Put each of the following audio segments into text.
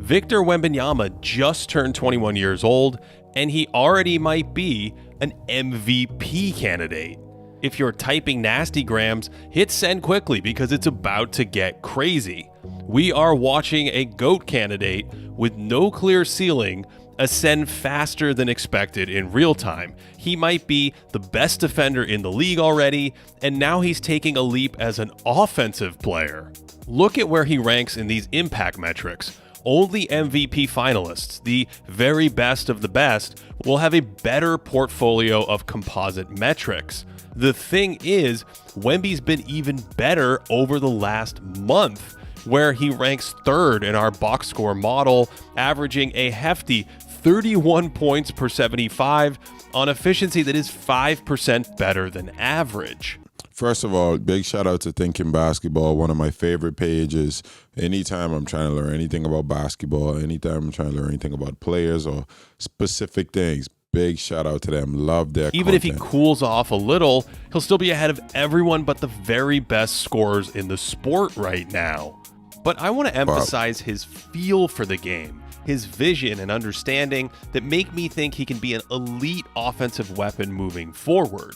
Victor Wembanyama just turned 21 years old, and he already might be an MVP candidate. If you're typing nasty grams, hit send quickly because it's about to get crazy. We are watching a GOAT candidate with no clear ceiling ascend faster than expected in real time. He might be the best defender in the league already, and now he's taking a leap as an offensive player. Look at where he ranks in these impact metrics. Only MVP finalists, the very best of the best, will have a better portfolio of composite metrics. The thing is, Wemby's been even better over the last month, where he ranks third in our box score model, averaging a hefty 31 points per 75 on efficiency that is 5% better than average. First of all, big shout out to Thinking Basketball, one of my favorite pages. Anytime I'm trying to learn anything about basketball, anytime I'm trying to learn anything about players or specific things, big shout out to them. Love their Even content. if he cools off a little, he'll still be ahead of everyone but the very best scorers in the sport right now. But I want to emphasize his feel for the game, his vision and understanding that make me think he can be an elite offensive weapon moving forward.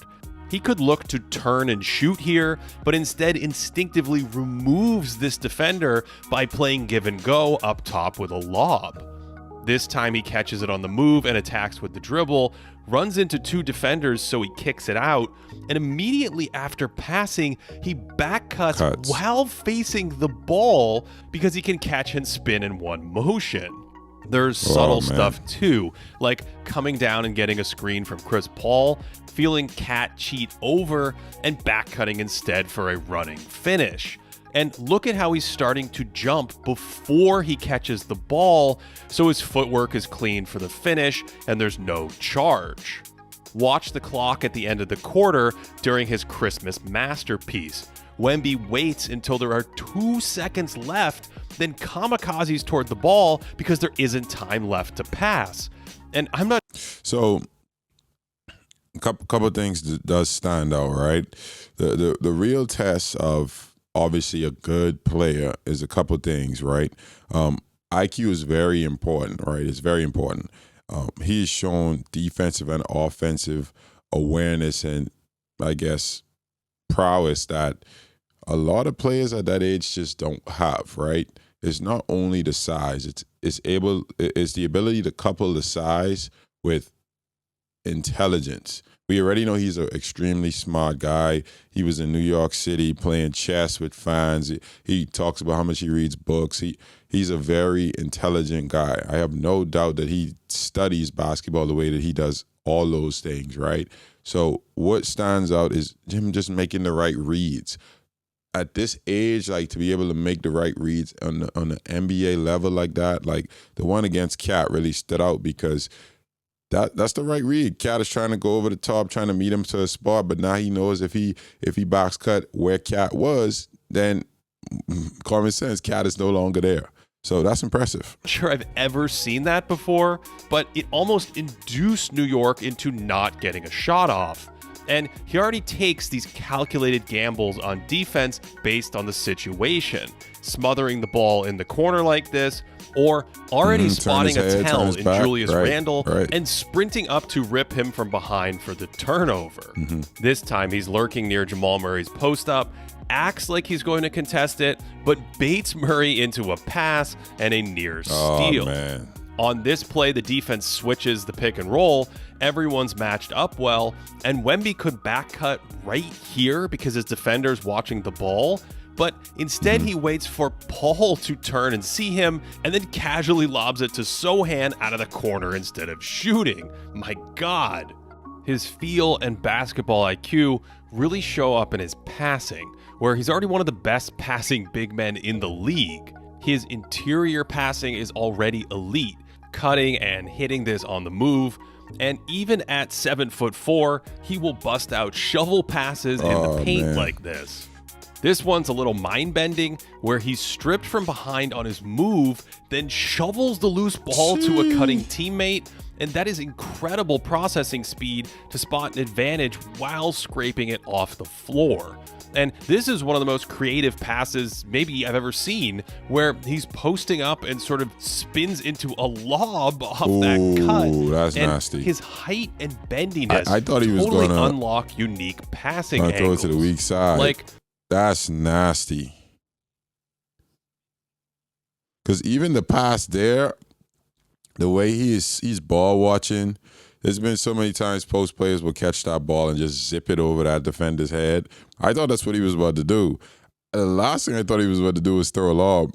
He could look to turn and shoot here, but instead instinctively removes this defender by playing give and go up top with a lob. This time he catches it on the move and attacks with the dribble, runs into two defenders so he kicks it out, and immediately after passing, he back cuts while facing the ball because he can catch and spin in one motion. There's subtle stuff too, like coming down and getting a screen from Chris Paul, feeling Cat cheat over, and back cutting instead for a running finish. And look at how he's starting to jump before he catches the ball, so his footwork is clean for the finish and there's no charge. Watch the clock at the end of the quarter during his Christmas masterpiece. Wemby waits until there are 2 seconds left, then kamikazes toward the ball because there isn't time left to pass. And I'm not... So, a couple of things does stand out, right? The real test of obviously a good player is a couple of things, right? IQ is very important, right? It's very important. He's shown defensive and offensive awareness and, I guess, prowess that a lot of players at that age just don't have, right? It's not only the size, it's the ability to couple the size with intelligence. We already know he's an extremely smart guy. He was in New York City playing chess with fans. He talks about how much he reads books. He's a very intelligent guy. I have no doubt that he studies basketball the way that he does all those things, right? So what stands out is him just making the right reads. At this age, like to be able to make the right reads on the NBA level like that, like the one against Cat really stood out because that's the right read. Cat is trying to go over the top, trying to meet him to a spot, but now he knows if he box cut where Cat was, then common sense, Cat is no longer there. So that's impressive. Not sure I've ever seen that before, but it almost induced New York into not getting a shot off. And he already takes these calculated gambles on defense based on the situation, smothering the ball in the corner like this, or already spotting a tell in Julius Randle and sprinting up to rip him from behind for the turnover. This time he's lurking near Jamal Murray's post-up, acts like he's going to contest it, but baits Murray into a pass and a near steal. On this play, the defense switches the pick and roll. Everyone's matched up well, and Wemby could back cut right here because his defender's watching the ball, but instead he waits for Paul to turn and see him, and then casually lobs it to Sohan out of the corner instead of shooting. My God. His feel and basketball IQ really show up in his passing, where he's already one of the best passing big men in the league. His interior passing is already elite, cutting and hitting this on the move, and even at 7'4", he will bust out shovel passes in the paint like this. This one's a little mind-bending, where he's stripped from behind on his move, then shovels the loose ball to a cutting teammate, and that is incredible processing speed to spot an advantage while scraping it off the floor. And this is one of the most creative passes maybe I've ever seen, where he's posting up and sort of spins into a lob off that cut. That's and nasty. His height and bendiness I thought he was totally gonna unlock unique passing angles. Throw it to the weak side. Like, that's nasty. Because even the pass there, the way he's ball watching, there's been so many times post players will catch that ball and just zip it over that defender's head. I thought that's what he was about to do. The last thing I thought he was about to do was throw a lob.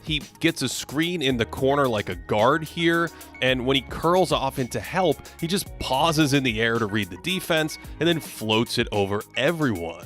He gets a screen in the corner like a guard here, and when he curls off into help, he just pauses in the air to read the defense and then floats it over everyone.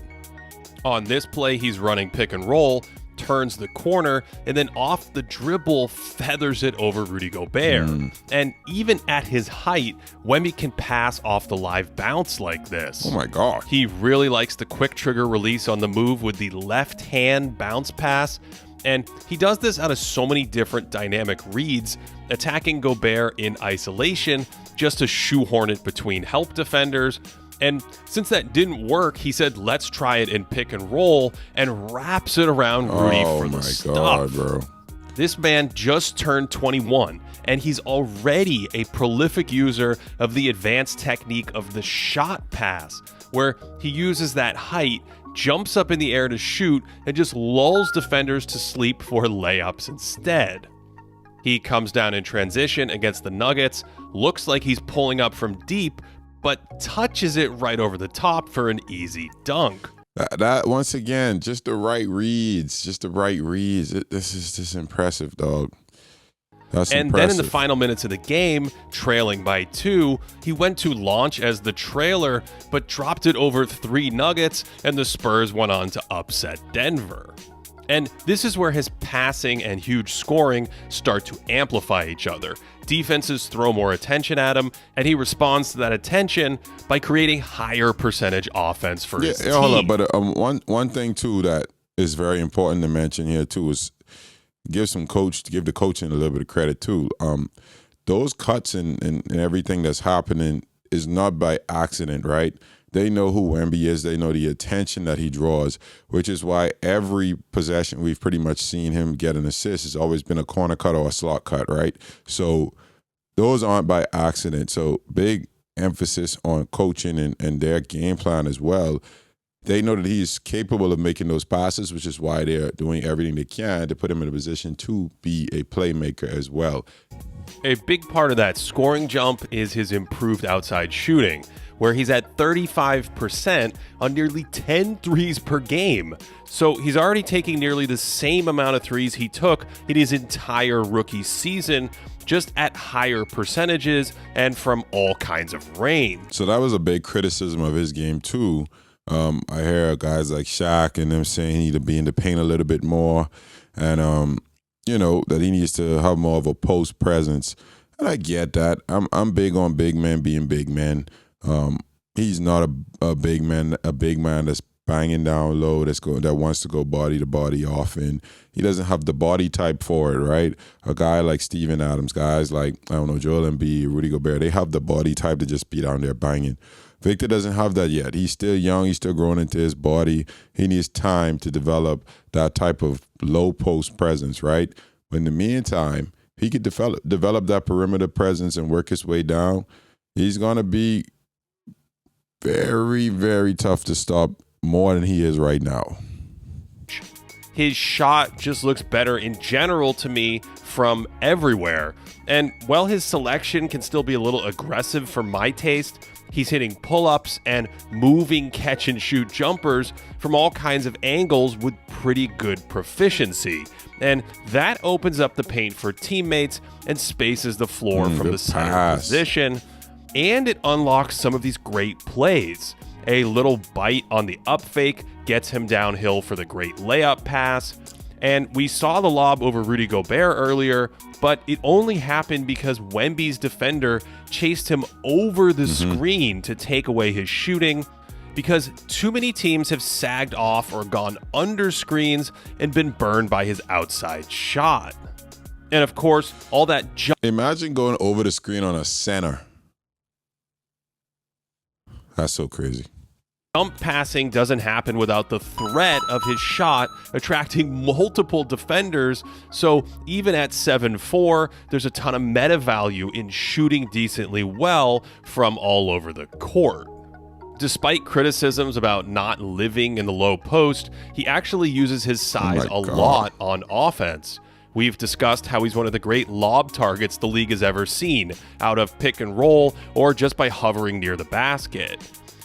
On this play, he's running pick and roll, turns the corner, and then off the dribble feathers it over Rudy Gobert. And even at his height, Wemby can pass off the live bounce like this. Oh my God. He really likes the quick trigger release on the move with the left hand bounce pass. And he does this out of so many different dynamic reads, attacking Gobert in isolation just to shoehorn it between help defenders. And since that didn't work, he said, let's try it in pick and roll, and wraps it around Rudy for the stuff. Oh my God, bro. This man just turned 21, and he's already a prolific user of the advanced technique of the shot pass, where he uses that height, jumps up in the air to shoot, and just lulls defenders to sleep for layups instead. He comes down in transition against the Nuggets, looks like he's pulling up from deep, but touches it right over the top for an easy dunk. That once again, just the right reads. This is just impressive, dog. That's and impressive. Then in the final minutes of the game, trailing by 2, he went to launch as the trailer, but dropped it over 3 Nuggets, and the Spurs went on to upset Denver. And this is where his passing and huge scoring start to amplify each other. Defenses throw more attention at him, and he responds to that attention by creating higher percentage offense for his team. Hold up, but one thing too that is very important to mention here too is give the coaching a little bit of credit too. Those cuts and everything that's happening is not by accident, right? They know who Wemby is. They know the attention that he draws, which is why every possession we've pretty much seen him get an assist has always been a corner cut or a slot cut, right? So those aren't by accident. So big emphasis on coaching and their game plan as well. They know that he's capable of making those passes, which is why they're doing everything they can to put him in a position to be a playmaker as well. A big part of that scoring jump is his improved outside shooting, where he's at 35% on nearly 10 threes per game. So he's already taking nearly the same amount of threes he took in his entire rookie season, just at higher percentages and from all kinds of range. So that was a big criticism of his game too. I hear guys like Shaq and them saying he need to be in the paint a little bit more, and that he needs to have more of a post presence. And I get that. I'm big on big men being big men. He's not a big man that's banging down low, that wants to go body to body often. He doesn't have the body type for it, right? A guy like Steven Adams, guys like, I don't know, Joel Embiid, Rudy Gobert, they have the body type to just be down there banging. Victor doesn't have that yet. He's still young. He's still growing into his body. He needs time to develop that type of low post presence, right? But in the meantime, he could develop that perimeter presence and work his way down. He's going to be very, very tough to stop, more than he is right now. His shot just looks better in general to me from everywhere. And while his selection can still be a little aggressive for my taste, he's hitting pull-ups and moving catch-and-shoot jumpers from all kinds of angles with pretty good proficiency. And that opens up the paint for teammates and spaces the floor from the center position. And it unlocks some of these great plays. A little bite on the up fake gets him downhill for the great layup pass. And we saw the lob over Rudy Gobert earlier, but it only happened because Wemby's defender chased him over the screen to take away his shooting, because too many teams have sagged off or gone under screens and been burned by his outside shot. And of course, all that Imagine going over the screen on a center. That's so crazy. jump passing doesn't happen without the threat of his shot attracting multiple defenders. So even at 7'4", there's a ton of meta value in shooting decently well from all over the court. Despite criticisms about not living in the low post, he actually uses his size a lot on offense. We've discussed how he's one of the great lob targets the league has ever seen, out of pick and roll or just by hovering near the basket.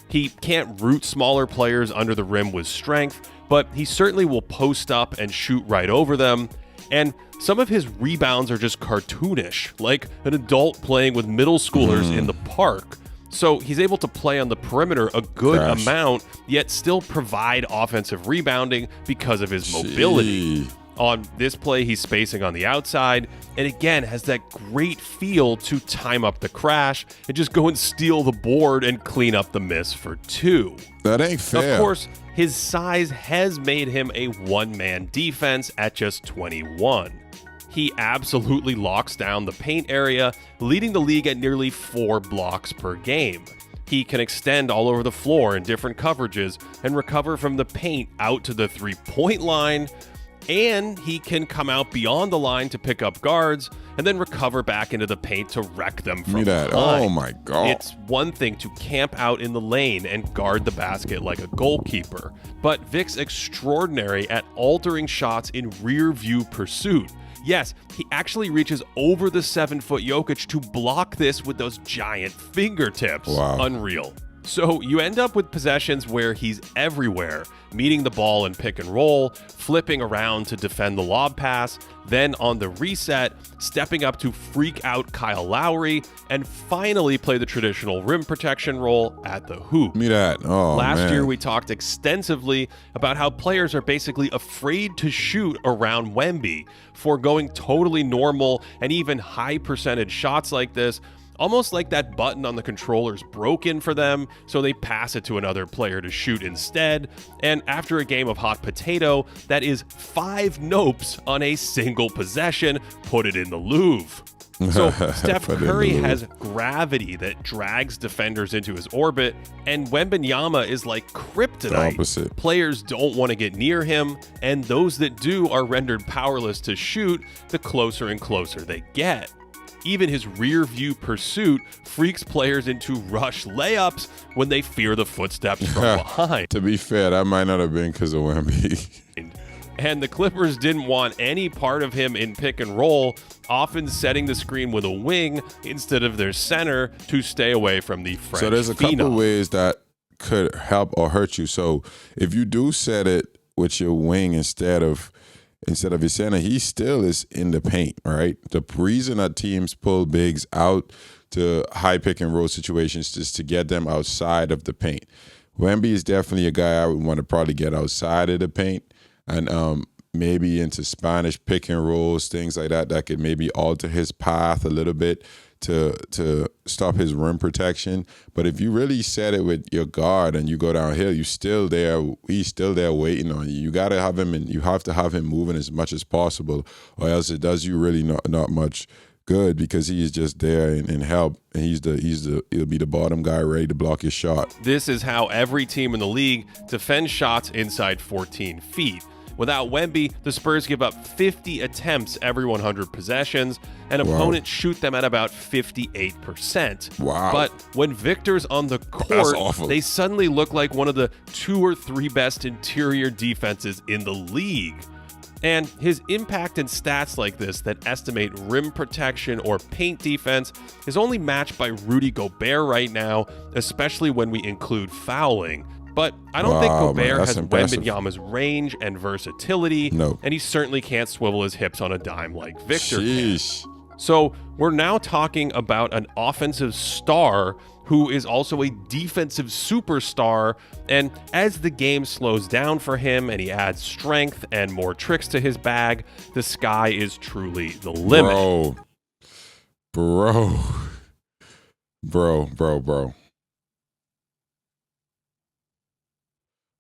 He can't root smaller players under the rim with strength, but he certainly will post up and shoot right over them. And some of his rebounds are just cartoonish, like an adult playing with middle schoolers in the park. So he's able to play on the perimeter a good amount, yet still provide offensive rebounding because of his mobility. On this play, he's spacing on the outside, and again has that great feel to time up the crash and just go and steal the board and clean up the miss for 2. That ain't fair. Of course, his size has made him a one-man defense at just 21. He absolutely locks down the paint area, leading the league at nearly 4 blocks per game. He can extend all over the floor in different coverages and recover from the paint out to the three-point line, and he can come out beyond the line to pick up guards and then recover back into the paint to wreck them from behind. Oh my God. It's one thing to camp out in the lane and guard the basket like a goalkeeper, but Vic's extraordinary at altering shots in rear view pursuit. Yes, he actually reaches over the 7-foot Jokic to block this with those giant fingertips. Wow. Unreal. So you end up with possessions where he's everywhere, meeting the ball in pick and roll, flipping around to defend the lob pass, then on the reset, stepping up to freak out Kyle Lowry, and finally play the traditional rim protection role at the hoop. Last year, we talked extensively about how players are basically afraid to shoot around Wemby, foregoing totally normal and even high percentage shots like this, almost like that button on the controller's broken for them, so they pass it to another player to shoot instead. And after a game of hot potato, that is 5 nopes on a single possession, put it in the Louvre. So Steph Curry has gravity that drags defenders into his orbit, and Wembanyama is like kryptonite. Opposite. Players don't want to get near him, and those that do are rendered powerless to shoot the closer and closer they get. Even his rear view pursuit freaks players into rush layups when they fear the footsteps from behind. To be fair, that might not have been because of Wemby. And the Clippers didn't want any part of him in pick and roll, often setting the screen with a wing instead of their center to stay away from the French So there's a couple phenom. ways that could help or hurt you. So if you do set it with your wing instead of your center, he still is in the paint, right? The reason that teams pull bigs out to high pick and roll situations is to get them outside of the paint. Wemby is definitely a guy I would want to probably get outside of the paint and maybe into Spanish pick and rolls, things like that could maybe alter his path a little bit to stop his rim protection. But if you really set it with your guard and you go downhill, he's still there waiting on you. You gotta have him, and you have to have him moving as much as possible, or else it does you really not much good, because he is just there and help, and he'll be the bottom guy ready to block your shot. This is how every team in the league defends shots inside 14 feet. Without Wemby, the Spurs give up 50 attempts every 100 possessions, and opponents shoot them at about 58%. Wow. But when Victor's on the court, they suddenly look like one of the 2 or 3 best interior defenses in the league. And his impact and stats like this that estimate rim protection or paint defense is only matched by Rudy Gobert right now, especially when we include fouling. But I don't think Gobert has Wembanyama's range and versatility, and he certainly can't swivel his hips on a dime like Victor can. So we're now talking about an offensive star who is also a defensive superstar, and as the game slows down for him and he adds strength and more tricks to his bag, the sky is truly the limit. Bro.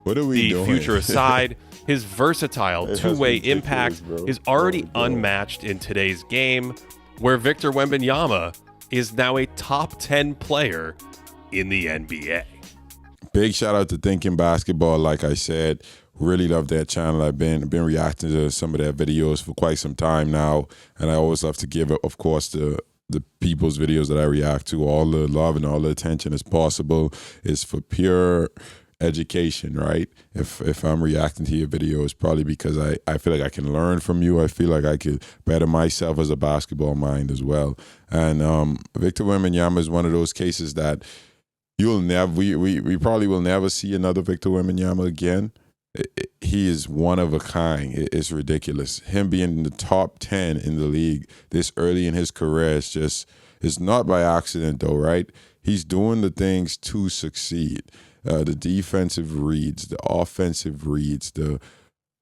What are we doing? The future aside, his versatile two-way impact is already unmatched in today's game, where Victor Wembanyama is now a top 10 player in the NBA. big shout out to Thinking Basketball. Like I said, really love that channel. I've been reacting to some of their videos for quite some time now, and I always love to give, of course, the people's videos that I react to all the love and all the attention as possible. Is for pure education, right? If I'm reacting to your video, it's probably because I feel like I can learn from you. I feel like I could better myself as a basketball mind as well. And Victor Wembanyama is one of those cases that you'll never, we probably will never see another Victor Wembanyama again. He is one of a kind. It's ridiculous. Him being in the top 10 in the league this early in his career is just, it's not by accident though, right? He's doing the things to succeed. The defensive reads, the offensive reads, the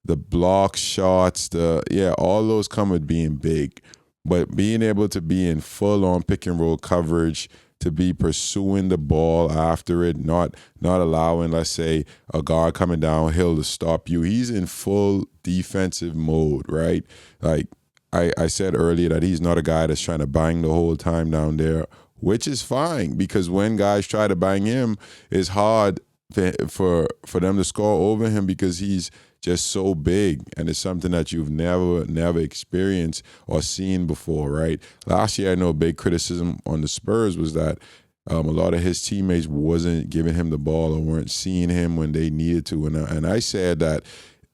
block shots, all those come with being big. But being able to be in full-on pick-and-roll coverage, to be pursuing the ball after it, not allowing, let's say, a guard coming downhill to stop you. He's in full defensive mode, right? Like I said earlier that he's not a guy that's trying to bang the whole time down there, which is fine because when guys try to bang him, it's hard for them to score over him because he's just so big, and it's something that you've never experienced or seen before, right? Last year, I know a big criticism on the Spurs was that a lot of his teammates wasn't giving him the ball or weren't seeing him when they needed to, and I said that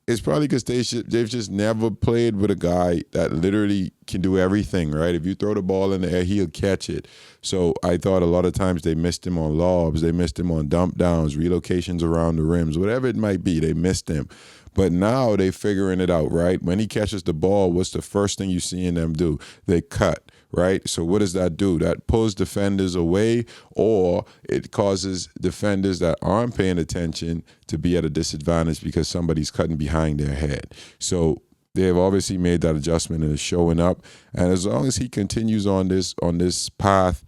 it's probably because they've just never played with a guy that literally can do everything, right? If you throw the ball in the air, he'll catch it. So I thought a lot of times they missed him on lobs, they missed him on dump downs, relocations around the rims, whatever it might be, they missed him. But now they figuring it out, right? When he catches the ball, what's the first thing you seeing them do? They cut, right? So what does that do? That pulls defenders away, or it causes defenders that aren't paying attention to be at a disadvantage because somebody's cutting behind their head. So they've obviously made that adjustment and is showing up. And as long as he continues on this path,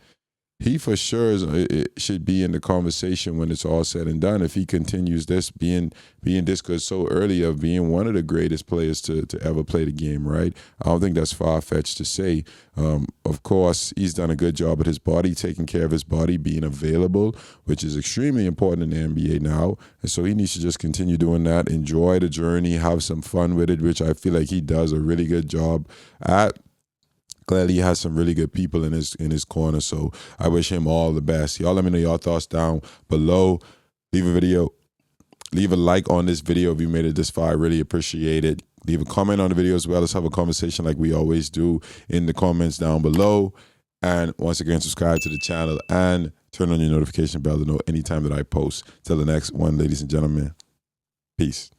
he for sure it should be in the conversation when it's all said and done. If he continues this, being this good so early, of being one of the greatest players to ever play the game, right? I don't think that's far-fetched to say. Of course, he's done a good job with his body, taking care of his body, being available, which is extremely important in the NBA now. And so he needs to just continue doing that, enjoy the journey, have some fun with it, which I feel like he does a really good job at. Clearly, he has some really good people in his corner, so I wish him all the best. Y'all let me know your thoughts down below. Leave a like on this video if you made it this far. I really appreciate it. Leave a comment on the video as well. Let's have a conversation like we always do in the comments down below. And once again, subscribe to the channel and turn on your notification bell to know anytime that I post. Till the next one, ladies and gentlemen. Peace.